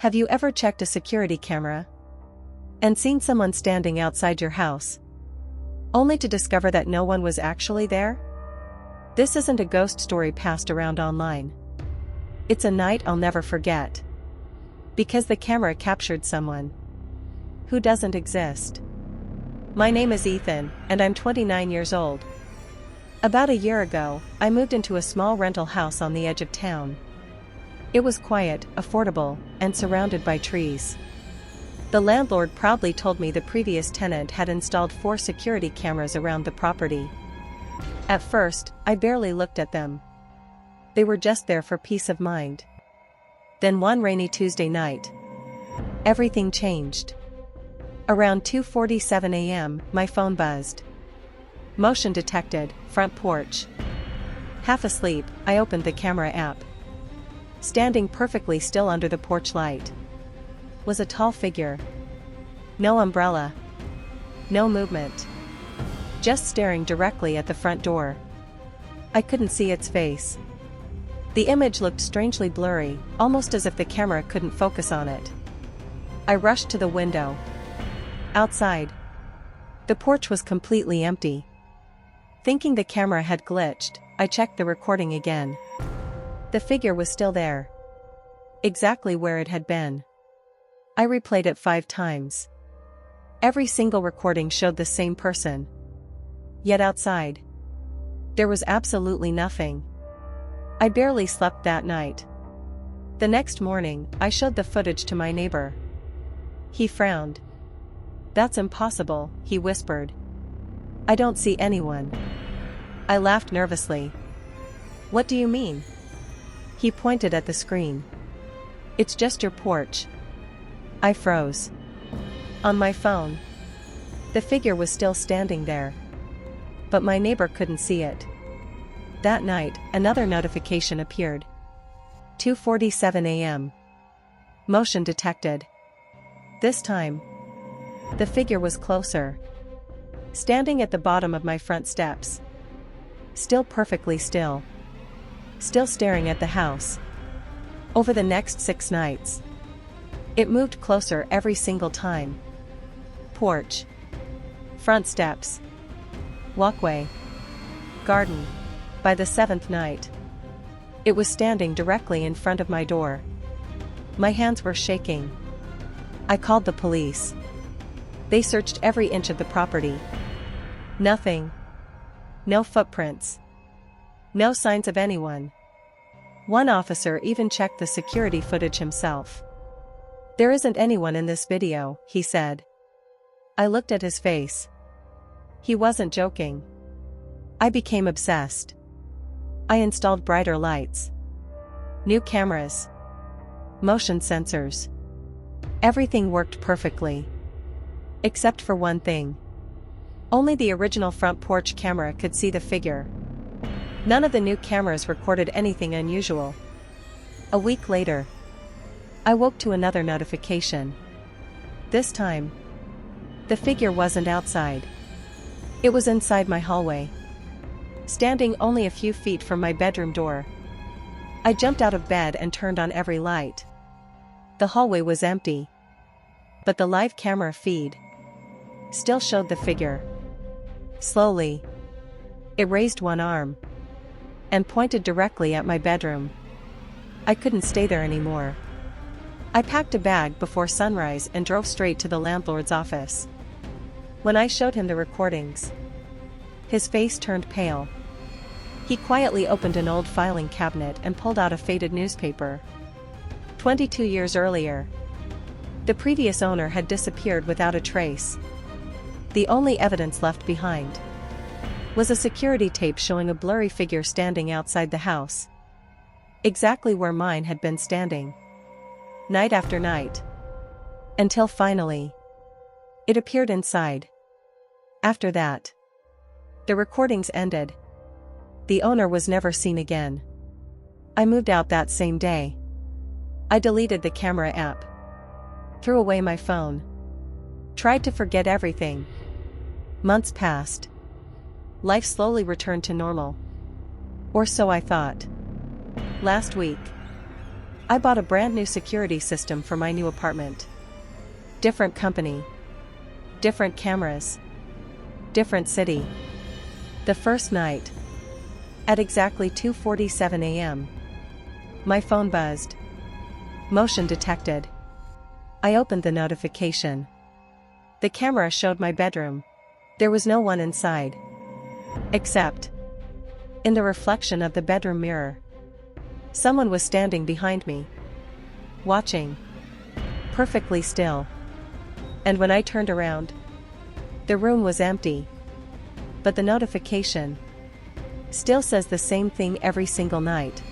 Have you ever checked a security camera and seen someone standing outside your house, only to discover that no one was actually there? This isn't a ghost story passed around online. It's a night I'll never forget. Because the camera captured someone who doesn't exist. My name is Ethan, and I'm 29 years old. About a year ago, I moved into a small rental house on the edge of town. It was quiet, affordable, and surrounded by trees. The landlord proudly told me the previous tenant had installed 4 security cameras around the property. At first, I barely looked at them. They were just there for peace of mind. Then one rainy Tuesday night, everything changed. Around 2:47 a.m., my phone buzzed. Motion detected, front porch. Half asleep, I opened the camera app. Standing perfectly still under the porch light was a tall figure. No umbrella. No movement. Just staring directly at the front door. I couldn't see its face. The image looked strangely blurry, almost as if the camera couldn't focus on it. I rushed to the window. Outside, the porch was completely empty. Thinking the camera had glitched, I checked the recording again. The figure was still there. Exactly where it had been. I replayed it 5 times. Every single recording showed the same person. Yet outside, there was absolutely nothing. I barely slept that night. The next morning, I showed the footage to my neighbor. He frowned. "That's impossible," he whispered. "I don't see anyone." I laughed nervously. "What do you mean?" He pointed at the screen. "It's just your porch." I froze. On my phone, the figure was still standing there. But my neighbor couldn't see it. That night, another notification appeared. 2:47 a.m. Motion detected. This time, the figure was closer. Standing at the bottom of my front steps. Still perfectly still. Still staring at the house. Over the next 6 nights, it moved closer every single time. Porch. Front steps. Walkway. Garden. By the 7th night, it was standing directly in front of my door. My hands were shaking. I called the police. They searched every inch of the property. Nothing. No footprints. No signs of anyone. One officer even checked the security footage himself. "There isn't anyone in this video," he said. I looked at his face. He wasn't joking. I became obsessed. I installed brighter lights. New cameras. Motion sensors. Everything worked perfectly. Except for one thing. Only the original front porch camera could see the figure. None of the new cameras recorded anything unusual. A week later, I woke to another notification. This time, the figure wasn't outside. It was inside my hallway. Standing only a few feet from my bedroom door. I jumped out of bed and turned on every light. The hallway was empty. But the live camera feed still showed the figure. Slowly, it raised one arm and pointed directly at my bedroom. I couldn't stay there anymore. I packed a bag before sunrise and drove straight to the landlord's office. When I showed him the recordings, his face turned pale. He quietly opened an old filing cabinet and pulled out a faded newspaper. 22 years earlier, the previous owner had disappeared without a trace. The only evidence left behind was a security tape showing a blurry figure standing outside the house. Exactly where mine had been standing. Night after night. Until finally, it appeared inside. After that, the recordings ended. The owner was never seen again. I moved out that same day. I deleted the camera app. Threw away my phone. Tried to forget everything. Months passed. Life slowly returned to normal. Or so I thought. Last week, I bought a brand new security system for my new apartment. Different company. Different cameras. Different city. The first night. At exactly 2:47 a.m. My phone buzzed. Motion detected. I opened the notification. The camera showed my bedroom. There was no one inside. Except in the reflection of the bedroom mirror. Someone was standing behind me. Watching. Perfectly still. And when I turned around, the room was empty. But the notification still says the same thing every single night.